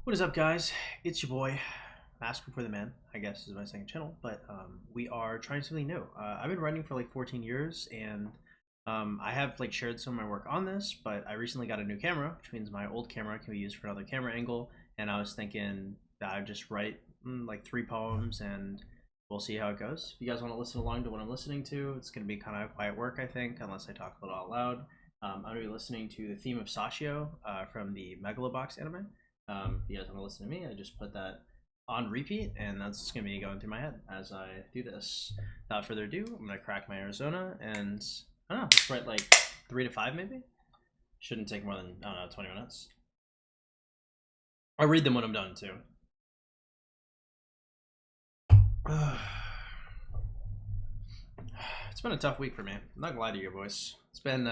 What is up, guys? It's your boy, Mask Before the Man, I guess is my second channel, but we are trying something new. I've been writing for like 14 years, and I have like shared some of my work on this, but I recently got a new camera, which means my old camera can be used for another camera angle, and I was thinking that I'd just write like 3 poems, and we'll see how it goes. If you guys want to listen along to what I'm listening to, it's going to be kind of quiet work, I think, unless I talk a little out loud. I'm going to be listening to the theme of Sashio from the Megalobox anime. If you guys want to listen to me, I just put that on repeat, and that's going to be going through my head as I do this. Without further ado, I'm going to crack my Arizona, and I don't know, let's write like 3 to 5 maybe? Shouldn't take more than, I don't know, 20 minutes. I'll read them when I'm done, too. It's been a tough week for me. I'm not gonna lie to you, boys. It's been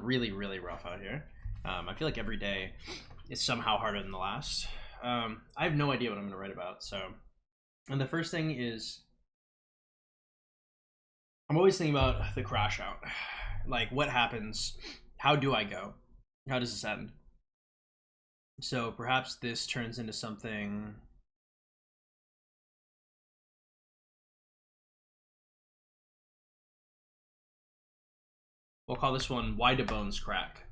really, really rough out here. I feel like every day is somehow harder than the last. I have no idea what I'm gonna write about. So, and the first thing is, I'm always thinking about the crash out. Like, what happens? How do I go? How does this end? So perhaps this turns into something. We'll call this one "Why Do Bones Crack?"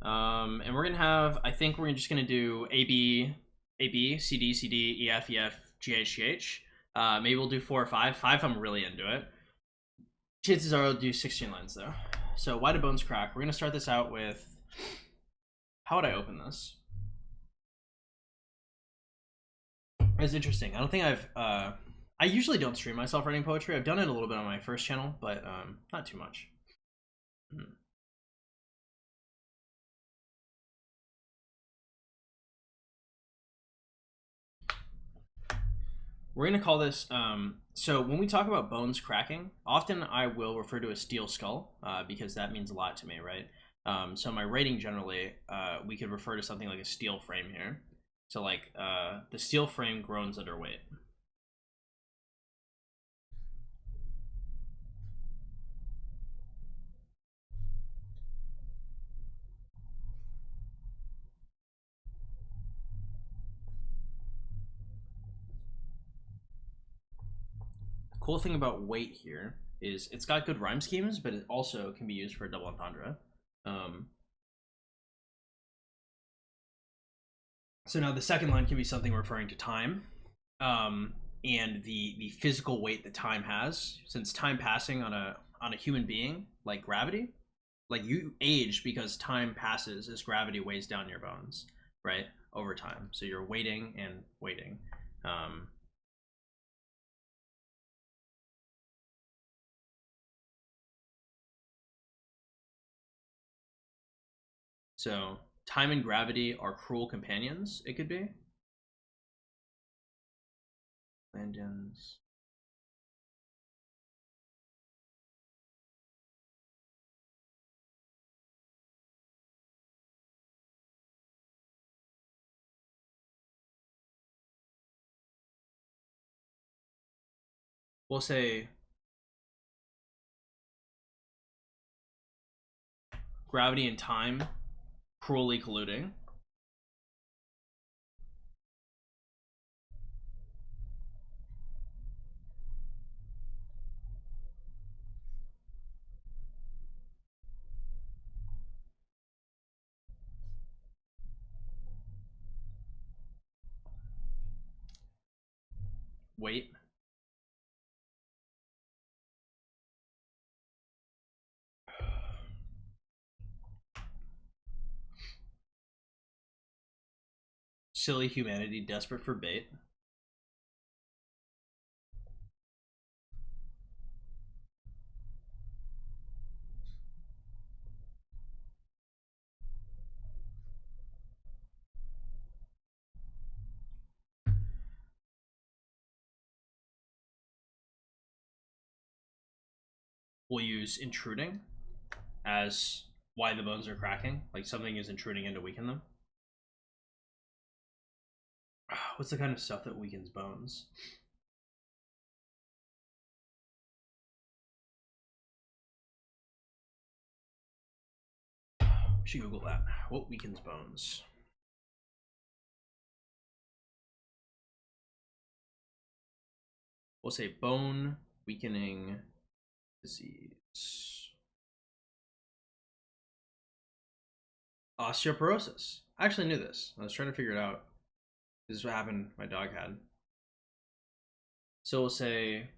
And we're gonna have. I think we're just gonna do A B C D C D E F E F G H G H. Maybe we'll do 4 or 5. 5, I'm really into it. Chances are I'll do 16 lines though. So why do bones crack? We're gonna start this out with. How would I open this? It's interesting. I don't think I've. I usually don't stream myself writing poetry. I've done it a little bit on my first channel, but not too much. We're gonna call this. So when we talk about bones cracking, often I will refer to a steel skull because that means a lot to me, right? So my writing generally, we could refer to something like a steel frame here. So like the steel frame groans under weight. The cool thing about weight here is it's got good rhyme schemes, but it also can be used for a double entendre. Um, so now the second line can be something referring to time, and the physical weight that time has. Since time passing on a human being like gravity, like you age because time passes as gravity weighs down your bones, right, over time. So you're waiting and waiting. Um, so time and gravity are cruel companions. It could be Landon's. We'll say gravity and time cruelly colluding. Wait. Silly humanity desperate for bait. We'll use intruding as why the bones are cracking, like something is intruding in to weaken them. What's the kind of stuff that weakens bones? Should Google that. What weakens bones? We'll say bone weakening disease. Osteoporosis. I actually knew this. I was trying to figure it out. This is what happened my dog had. So we'll say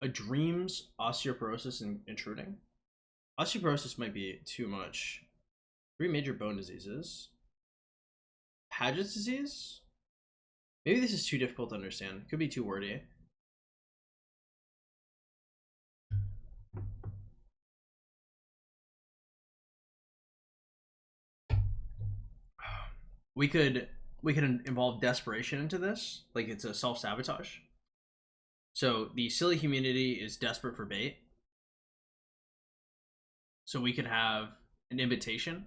a dream's osteoporosis intruding. Osteoporosis might be too much. 3 major bone diseases. Paget's disease? Maybe this is too difficult to understand. Could be too wordy. We could involve desperation into this, like it's a self-sabotage. So the silly community is desperate for bait. So we could have an invitation.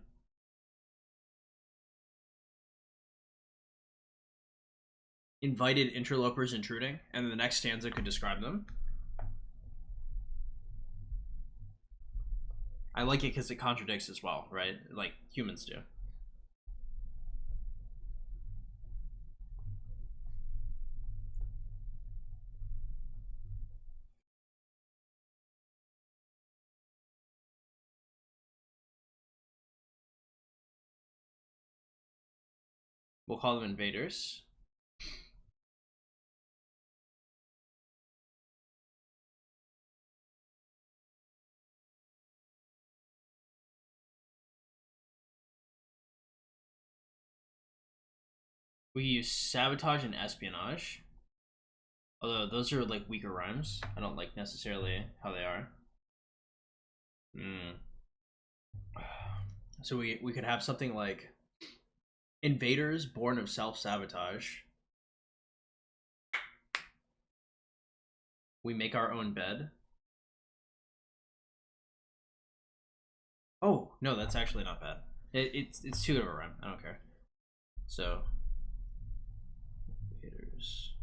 Invited interlopers intruding, and then the next stanza could describe them. I like it because it contradicts as well, right? Like humans do. We'll call them invaders. We use sabotage and espionage. Although those are like weaker rhymes. I don't like necessarily how they are. So we could have something like invaders born of self-sabotage. We make our own bed. Oh, no, that's actually not bad. It's too good of a rhyme. I don't care. So invaders.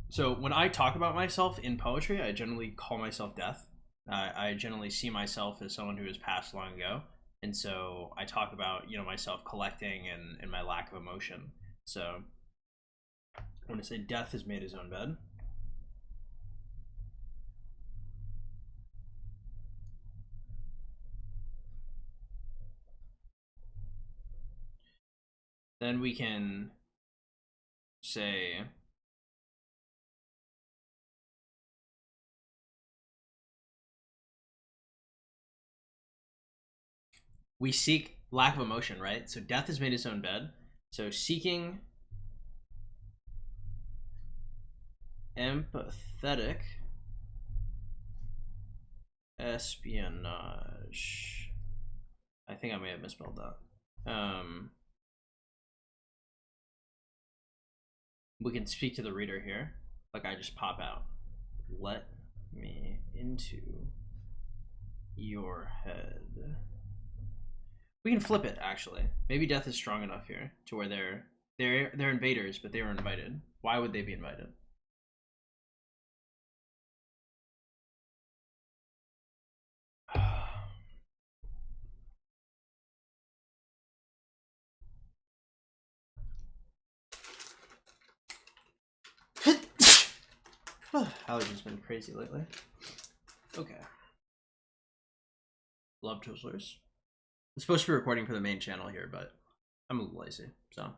So when I talk about myself in poetry, I generally call myself death. I generally see myself as someone who has passed long ago, and so I talk about myself collecting and my lack of emotion. So when I say death has made his own bed, then we can say we seek lack of emotion, right? So death has made his own bed. So seeking empathetic espionage. I think I may have misspelled that. We can speak to the reader here. Like I just pop out. Let me into your head. We can flip it actually. Maybe death is strong enough here to where they're invaders, but they were invited. Why would they be invited? Allergies been crazy lately. Okay. Love Twizzlers. I'm supposed to be recording for the main channel here, but I'm a little lazy, so.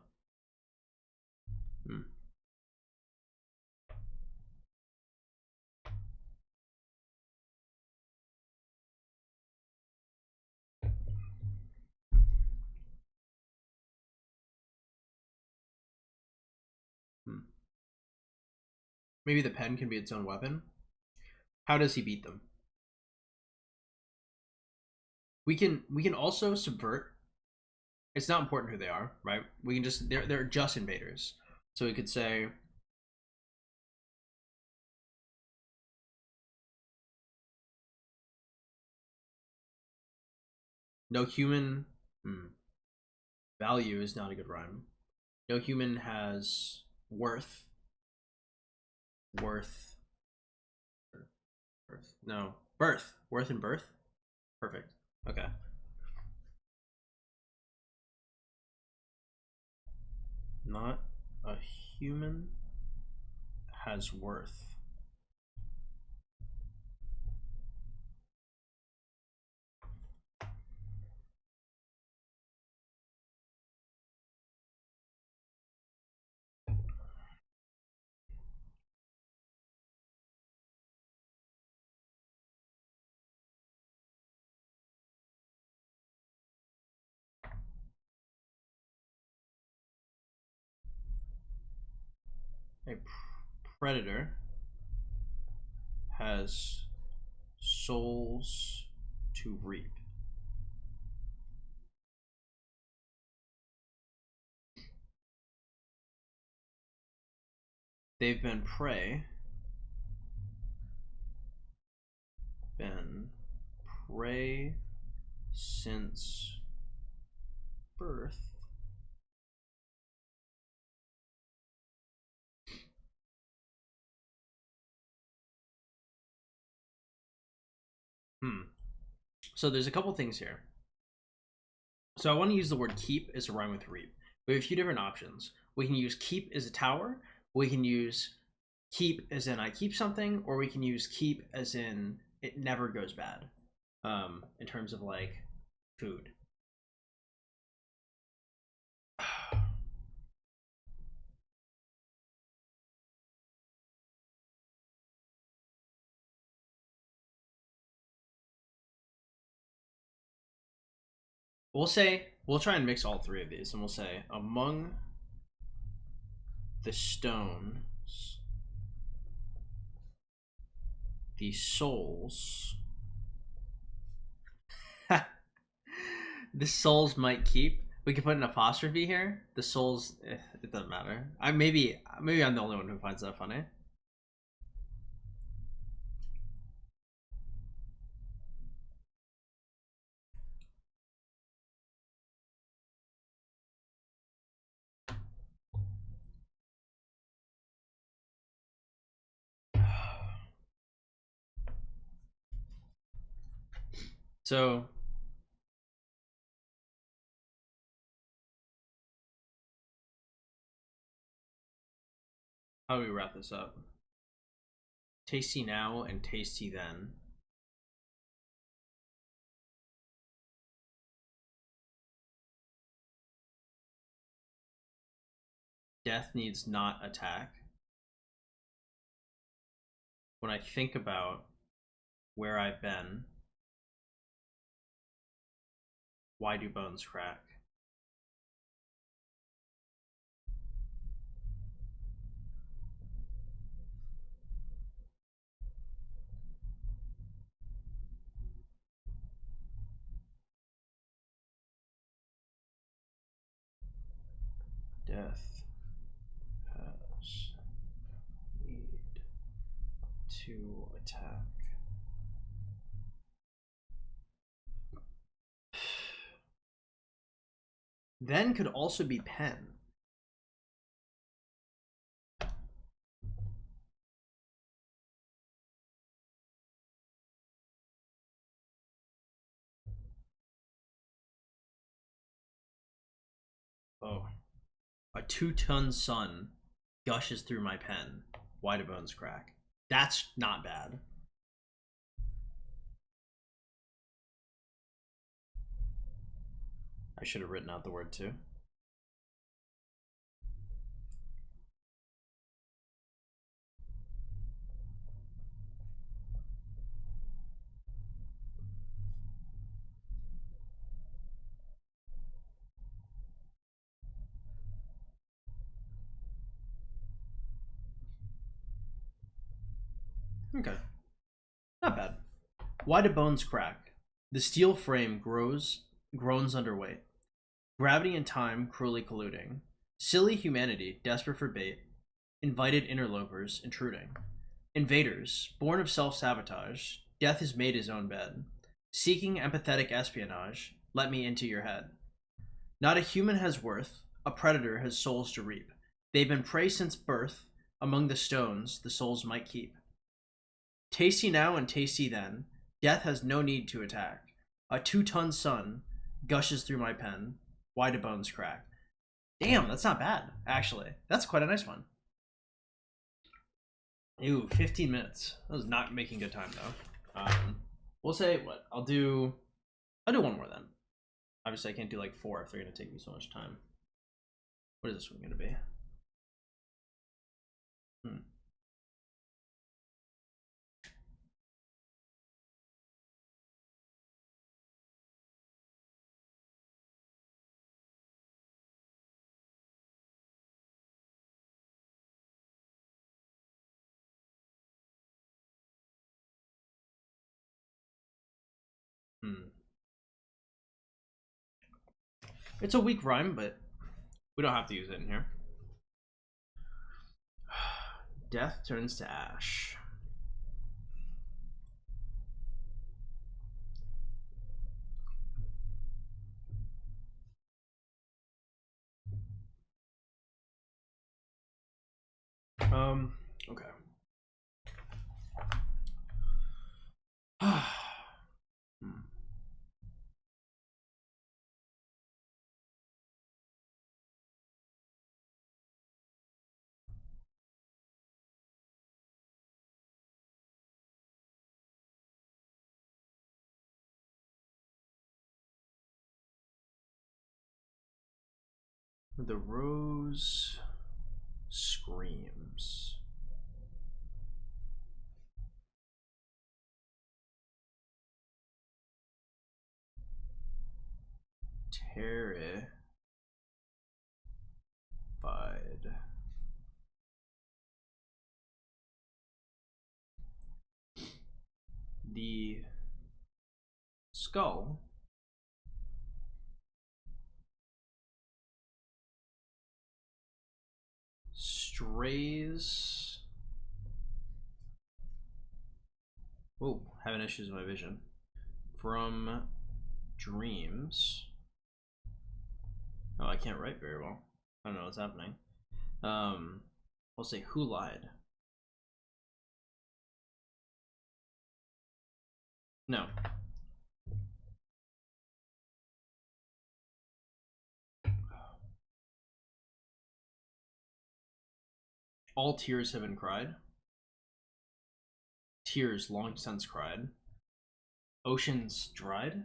Maybe the pen can be its own weapon. How does he beat them? We can also subvert. It's not important who they are, right? We can just they're just invaders. So we could say No human. Value is not a good rhyme. No human has worth. Worth. Birth. No. Birth. Worth and birth. Perfect. Okay. Not a human has worth. A predator has souls to reap. They've been prey. Been prey since birth. So there's a couple things here. So I want to use the word keep as a rhyme with reap. We have a few different options. We can use keep as a tower. We can use keep as in I keep something, or we can use keep as in it never goes bad. In terms of like food. We'll try and mix all three of these, and we'll say among the stones, the souls. The souls might keep. We could put an apostrophe here. The souls. It doesn't matter. Maybe I'm the only one who finds that funny. So how do we wrap this up? Tasty now and tasty then. Death needs not attack. When I think about where I've been, why do bones crack? Death has need to attack. Then could also be pen. Oh. A 2-ton sun gushes through my pen. Why do bones crack? That's not bad. I should have written out the word too. Okay. Not bad. Why do bones crack? The steel frame groans underweight. Gravity and time cruelly colluding. Silly humanity, desperate for bait. Invited interlopers intruding. Invaders, born of self-sabotage. Death has made his own bed. Seeking empathetic espionage. let me into your head. Not a human has worth, a predator has souls to reap. They've been prey since birth, among the stones the souls might keep. Tasty now and tasty then, death has no need to attack. A 2-ton sun gushes through my pen, why do bones crack? Damn, that's not bad, actually. That's quite a nice one. Ooh, 15 minutes. That was not making good time, though. We'll say, what? I'll do one more then. Obviously, I can't do like 4 if they're going to take me so much time. What is this one going to be? It's a weak rhyme, but we don't have to use it in here. Death turns to ash. Okay. The rose screams. Terrified. The skull strays. Oh, having issues with my vision. From dreams. Oh, I can't write very well. I don't know what's happening. I'll say who lied. No. All tears have been cried. Tears long since cried. Oceans dried.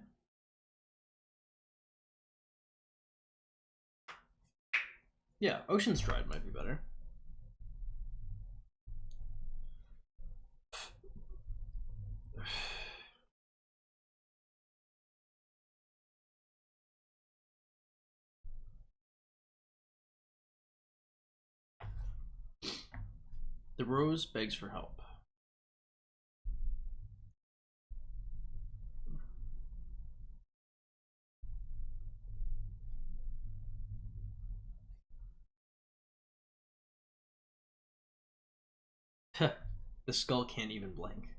Yeah, oceans dried might be better. The rose begs for help. The skull can't even blink.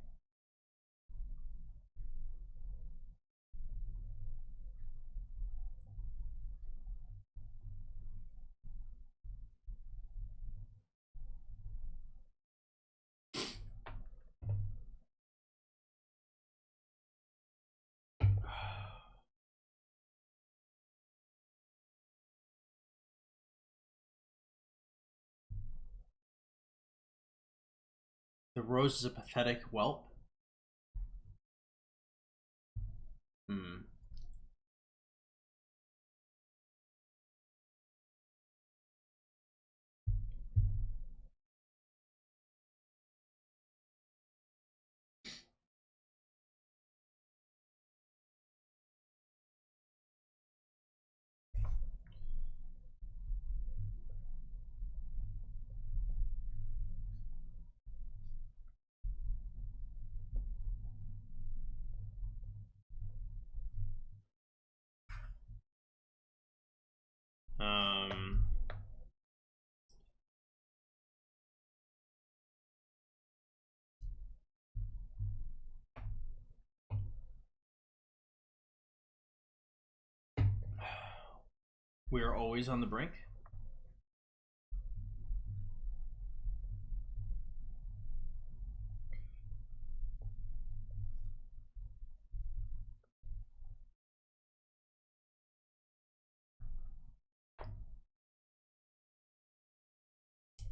The rose is a pathetic whelp. Hmm. Um. We are always on the brink.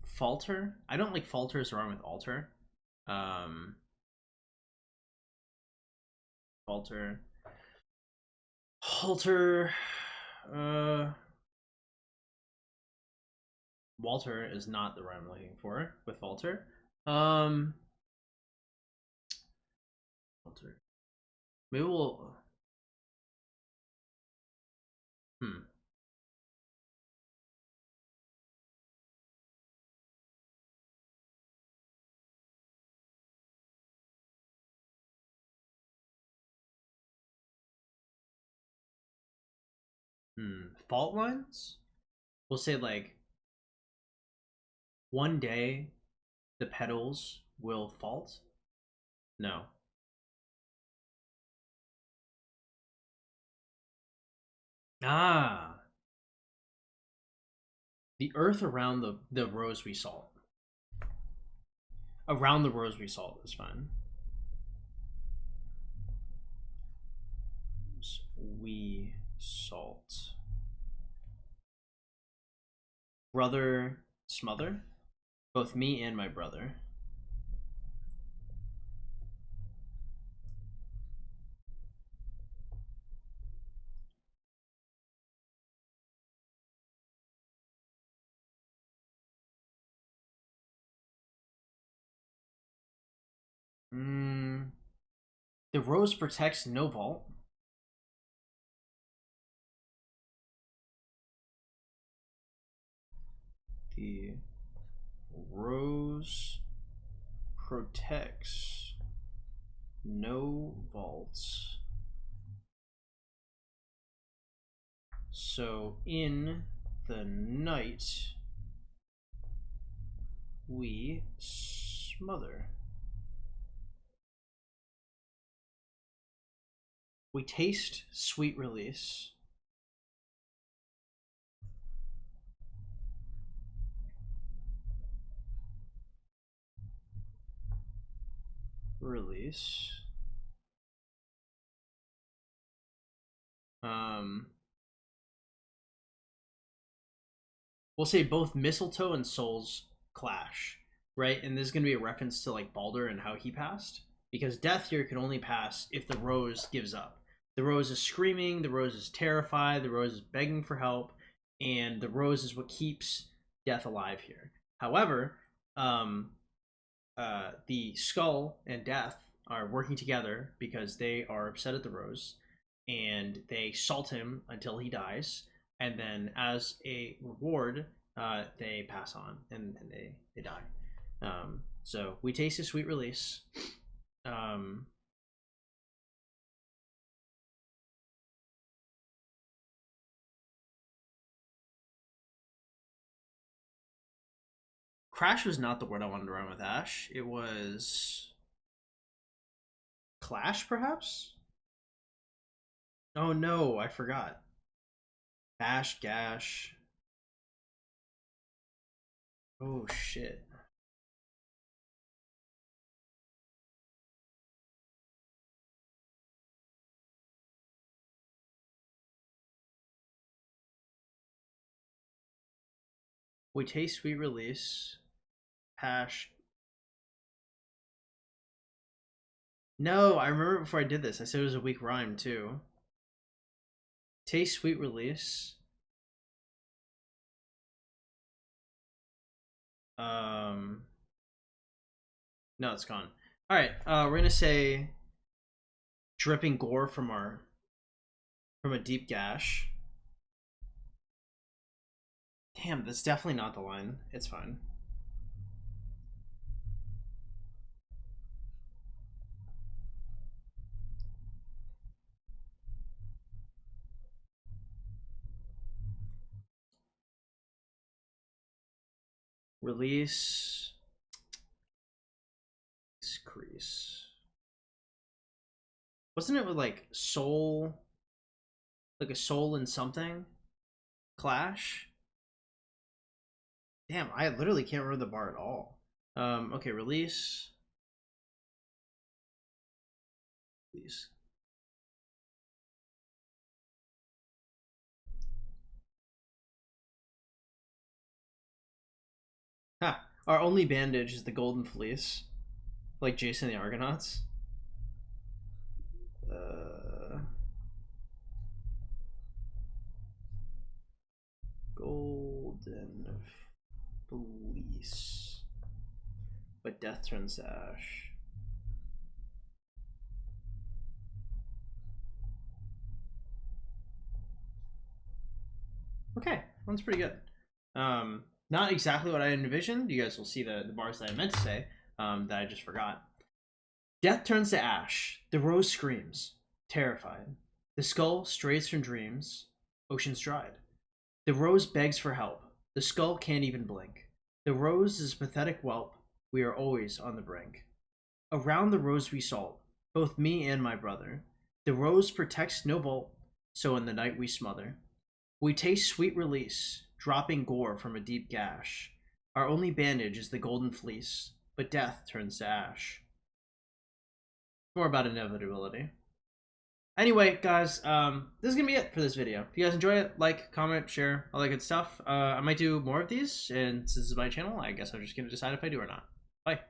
Falter? I don't like falters around with alter. Um, falter. Halter. Uh, Walter is not the rhyme I'm looking for with falter. Falter. Maybe we'll. Hmm. Fault lines? We'll say like one day the petals will fault. No. Ah, the earth around the rose we salt. Around the rose we salt is fine. We salt. Brother smother. Both me and my brother. The rose protects no vault. The rose protects no vaults. So in the night we smother. We taste sweet release. Release. We'll say both mistletoe and souls clash, right? And this is going to be a reference to like Balder and how he passed, because death here can only pass if the rose gives up. The rose is screaming, the rose is terrified, the rose is begging for help, and the rose is what keeps death alive here. However, the skull and death are working together because they are upset at the rose, and they salt him until he dies, and then as a reward, they pass on and they die. So we taste a sweet release. Um, Crash was not the word I wanted to run with Ash. It was Clash, perhaps. Oh no, I forgot. Bash, gash. Oh shit. We taste sweet release. Hash. No, I remember before I did this. I said it was a weak rhyme too. Taste sweet release. Um, no, it's gone. All right, we're gonna say dripping gore from a deep gash. Damn, that's definitely not the line. It's fine. Release. Crease. Wasn't it with like soul, like a soul in something? Clash. Damn, I literally can't remember the bar at all. Okay, release. Please. Ha! Our only bandage is the Golden Fleece. Like Jason the Argonauts. Golden Fleece. But death turns to ash. Okay, that's pretty good. Not exactly what I envisioned. You guys will see the bars that I meant to say that I just forgot. Death turns to ash. The rose screams, terrified. The skull strays from dreams. Ocean's dried. The rose begs for help. The skull can't even blink. The rose is a pathetic whelp. We are always on the brink. Around the rose we salt, both me and my brother. The rose protects no vault, so in the night we smother. We taste sweet release, dropping gore from a deep gash. Our only bandage is the golden fleece, but death turns to ash. More about inevitability. Anyway, guys, this is gonna be it for this video. If you guys enjoy it, like, comment, share, all that good stuff. I might do more of these, and since this is my channel, I guess I'm just gonna decide if I do or not. Bye.